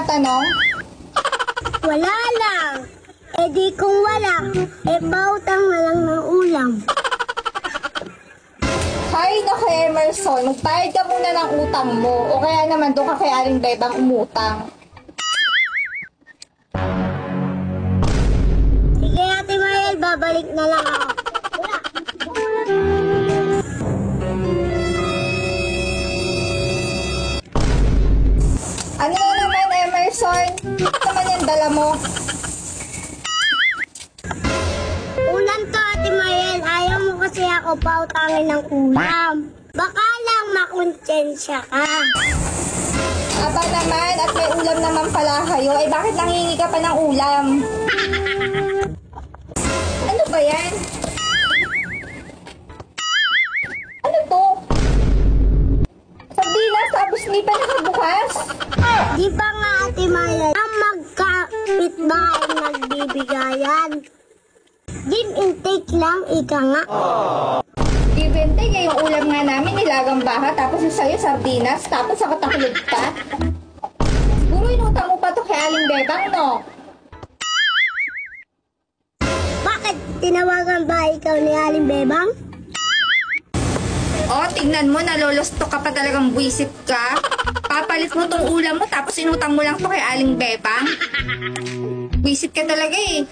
tinatanong? Wala lang. Eh di kung wala, eh pautang na lang ng ulam. Hay naku, Emerson, magbayad ka muna ng utang mo. O kaya naman doon ka kay Aling Bebang umutang. Sige, Ate Mariel, babalik na lang ako. Ano na naman, Emerson? Ano naman yung dala mo? Ulam to, Ate Mariel. Ayaw mo kasi ako pautangin ng ulam. Baka lang makonsensya ka. Aba naman, at may ulam naman pala kayo. Eh bakit nangingi ka pa ng ulam? Ano ba yan? Ano to? Sardinas tapos hindi pa nakabukas? Di ba nga, Ate Mariel, ang magkapitbahay nagbibigayan? Give and take lang, ika nga. Give and take, eh, yung ulam nga namin, nilagang baha, tapos yung sa'yo, sardinas, tapos ako taklog pa. Siguro inutang mo pa to kay Aling Bebang, no? Bakit tinawagan ba ikaw ni Aling Bebang? Oh, tingnan mo, nalolosto ka pa talagang buwisit ka. Papalit mo tong ulam mo, tapos inutang mo lang to kay Aling Bebang. Buwisit ka talaga eh.